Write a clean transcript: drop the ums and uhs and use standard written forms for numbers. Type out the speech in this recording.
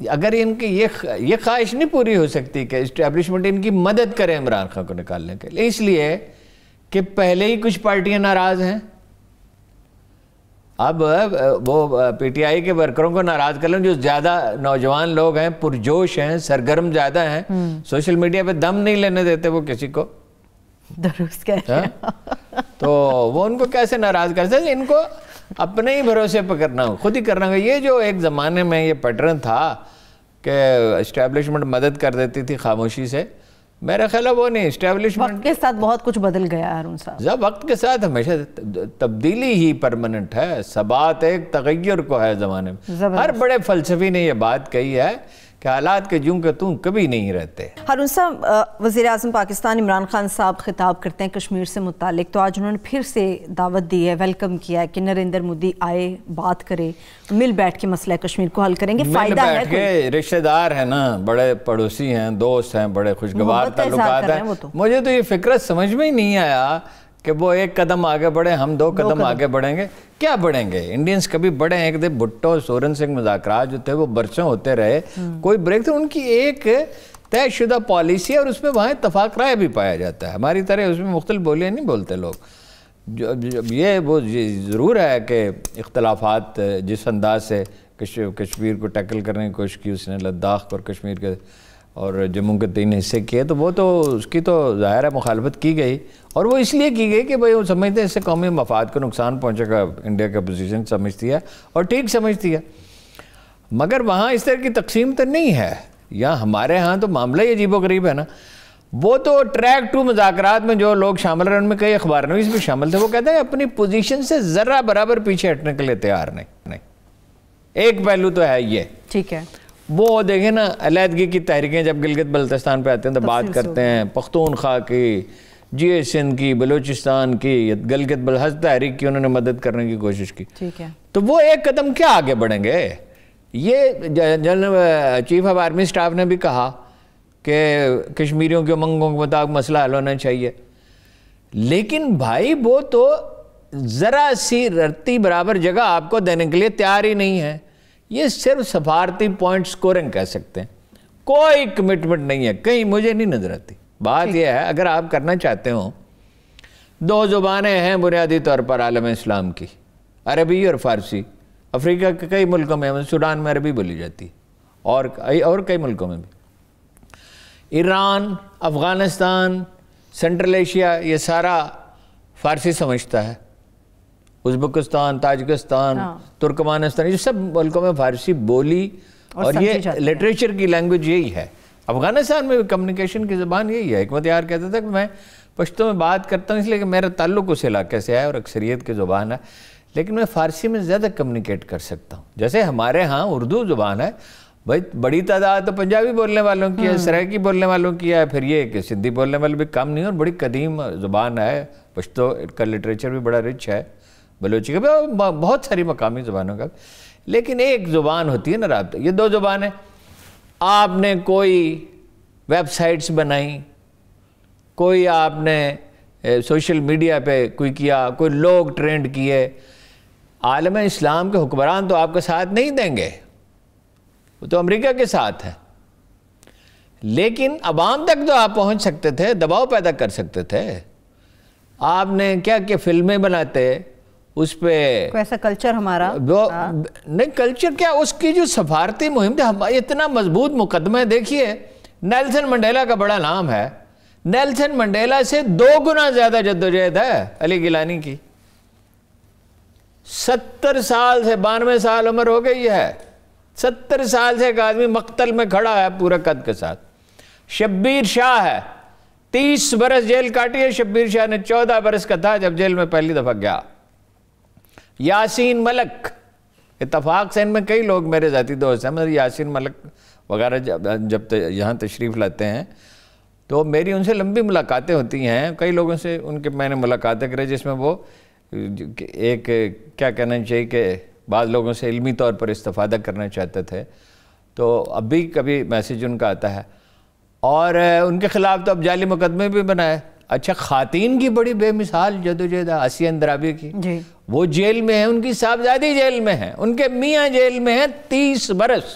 اگر ان کی یہ خواہش نہیں پوری ہو سکتی کہ اسٹیبلشمنٹ ان کی مدد کرے عمران خان کو نکالنے کے لیے، اس لیے کہ پہلے ہی کچھ پارٹیاں ناراض ہیں، اب وہ پی ٹی آئی کے ورکروں کو ناراض کر لیں جو زیادہ نوجوان لوگ ہیں، پرجوش ہیں، سرگرم زیادہ ہیں، سوشل میڈیا پہ دم نہیں لینے دیتے وہ کسی کو، درست کہہ رہے ہیں۔ تو وہ ان کو کیسے ناراض کر سکتے؟ ان کو اپنے ہی بھروسے پہ کرنا ہو، خود ہی کرنا ہو۔ یہ جو ایک زمانے میں یہ پیٹرن تھا کہ اسٹیبلشمنٹ مدد کر دیتی تھی خاموشی سے، میرا خیال ہے وہ نہیں، اسٹیبلشمنٹ وقت کے ساتھ بہت کچھ بدل گیا ہے ہارون صاحب۔ وقت کے ساتھ ہمیشہ تبدیلی ہی پرماننٹ ہے، ثبات ایک تغیر کو ہے زمانے میں۔ ہر بڑے فلسفی نے یہ بات کہی ہے کہ حالات کے جوں کہ توں کبھی نہیں رہتے۔ ہارون صاحب، وزیر اعظم پاکستان عمران خان صاحب خطاب کرتے ہیں کشمیر سے متعلق، تو آج انہوں نے پھر سے دعوت دی ہے، ویلکم کیا ہے کہ نریندر مودی آئے، بات کرے، مل بیٹھ کے مسئلہ کشمیر کو حل کریں گے، فائدہ ہے کوئی؟ رشتہ دار ہیں نا، بڑے پڑوسی ہیں، دوست ہیں، بڑے خوشگوار تعلقات ہیں۔ مجھے تو یہ فکرت سمجھ میں ہی نہیں آیا کہ وہ ایک قدم آگے بڑھیں، ہم دو قدم آگے بڑھیں گے۔ کیا بڑھیں گے؟ انڈینز کبھی بڑھیں؟ ایک دن بھٹو سورن سنگھ مذاکرات جو تھے وہ برسوں ہوتے رہے، کوئی بریک تھرو، ان کی ایک طے شدہ پالیسی ہے اور اس میں وہاں اتفاق رائے بھی پایا جاتا ہے۔ ہماری طرح اس میں مختلف بولیاں نہیں بولتے لوگ۔ یہ وہ ضرور ہے کہ اختلافات جس انداز سے کشمیر کو ٹیکل کرنے کی کوشش کی اس نے، لداخ اور کشمیر کے اور جموں کے 3 حصے کیے، تو وہ تو اس کی تو ظاہر ہے مخالفت کی گئی، اور وہ اس لیے کی گئی کہ بھئی وہ سمجھتے ہیں اس سے قومی مفاد کو نقصان پہنچے گا، انڈیا کا پوزیشن سمجھتی ہے اور ٹھیک سمجھتی ہے، مگر وہاں اس طرح کی تقسیم تو نہیں ہے۔ یا ہمارے ہاں تو معاملہ ہی عجیب و غریب ہے نا۔ وہ تو ٹریک 2 مذاکرات میں جو لوگ شامل رہے ان میں کئی اخبار نویس بھی شامل تھے، وہ کہتے ہیں اپنی پوزیشن سے ذرہ برابر پیچھے ہٹنے کے لیے تیار نہیں۔ ایک پہلو تو ہے یہ، ٹھیک ہے۔ وہ دیکھیں نا، علیحدگی کی تحریکیں جب گلگت بلتستان پہ آتے ہیں تو بات کرتے ہیں پختونخوا کی، جی اے سندھ کی، بلوچستان کی، گلگت بلحظ تحریک کی انہوں نے مدد کرنے کی کوشش کی، تو وہ ایک قدم کیا آگے بڑھیں گے؟ یہ general chief of army staff نے بھی کہا کہ کشمیریوں کے منگوں کے مطابق مسئلہ حل ہونا چاہیے، لیکن بھائی وہ تو ذرا سی رتی برابر جگہ آپ کو دینے کے لیے تیار ہی نہیں ہے۔ یہ صرف سفارتی پوائنٹ سکورنگ کہہ سکتے ہیں، کوئی کمٹمنٹ نہیں ہے، کہیں مجھے نہیں نظر آتی۔ بات یہ ہے اگر آپ کرنا چاہتے ہوں، 2 زبانیں ہیں بنیادی طور پر عالم اسلام کی، عربی اور فارسی۔ افریقہ کے کئی ملکوں میں، سوڈان میں عربی بولی جاتی ہے اور کئی ملکوں میں بھی۔ ایران، افغانستان، سینٹرل ایشیا، یہ سارا فارسی سمجھتا ہے۔ ازبکستان، تاجکستان، ترکمانستان، یہ سب ملکوں میں فارسی بولی اور یہ لٹریچر کی لینگویج یہی ہے۔ افغانستان میں بھی کمیونیکیشن کی زبان یہی ہے۔ حکمت یار کہتا تھا کہ میں پشتو میں بات کرتا ہوں اس لیے کہ میرا تعلق اس علاقے سے ہے اور اکثریت کی زبان ہے، لیکن میں فارسی میں زیادہ کمیونیکیٹ کر سکتا ہوں۔ جیسے ہمارے ہاں اردو زبان ہے، بھائی بڑی تعداد تو پنجابی بولنے والوں کی ہے، سرائکی بولنے والوں کی ہے، پھر یہ کہ سندھی بولنے والے بھی کم نہیں، اور بڑی قدیم زبان ہے۔ پشتو کا لٹریچر بھی بڑا رچ ہے، بلوچی کا بھی، بہت ساری مقامی زبانوں کا، لیکن ایک زبان ہوتی ہے نا رابطہ۔ یہ 2 زبانیں، آپ نے کوئی ویب سائٹس بنائی، کوئی آپ نے سوشل میڈیا پہ کوئی کیا، کوئی لوگ ٹرینڈ کیے، عالم اسلام کے حکمران تو آپ کا ساتھ نہیں دیں گے، وہ تو امریکہ کے ساتھ ہے، لیکن عوام تک تو آپ پہنچ سکتے تھے، دباؤ پیدا کر سکتے تھے۔ آپ نے کیا کہ فلمیں بناتے، اس پہ ایسا کلچر ہمارا نہیں، کلچر کیا، اس کی جو سفارتی مہم تھی، اتنا مضبوط مقدمہ دیکھیے، نیلسن منڈیلا کا بڑا نام ہے، نیلسن منڈیلا سے 2 گنا زیادہ جدوجہد ہے علی گیلانی کی۔ 70 سال سے 92 سال عمر ہو گئی ہے، 70 سال سے ایک آدمی مقتل میں کھڑا ہے پورے قد کے ساتھ۔ شبیر شاہ ہے، 30 برس جیل کاٹی ہے شبیر شاہ نے، 14 برس کا تھا جب جیل میں پہلی دفعہ گیا۔ یاسین ملک، اتفاق سے ان میں کئی لوگ میرے ذاتی دوست ہیں، مگر یاسین ملک وغیرہ جب یہاں تشریف لاتے ہیں تو میری ان سے لمبی ملاقاتیں ہوتی ہیں، کئی لوگوں سے ان کے میں نے ملاقاتیں کریں، جس میں وہ ایک کیا کہنا چاہیے کہ بعض لوگوں سے علمی طور پر استفادہ کرنا چاہتے تھے، تو اب بھی کبھی میسیج ان کا آتا ہے، اور ان کے خلاف تو اب جعلی مقدمے بھی بنائے۔ اچھا، خواتین کی بڑی بے مثال جدوجہد ہے، آسیہ اندرابی کی، وہ جیل میں ہیں، ان کی صاحبزادی جیل میں ہیں، ان کے میاں جیل میں ہیں 30 برس،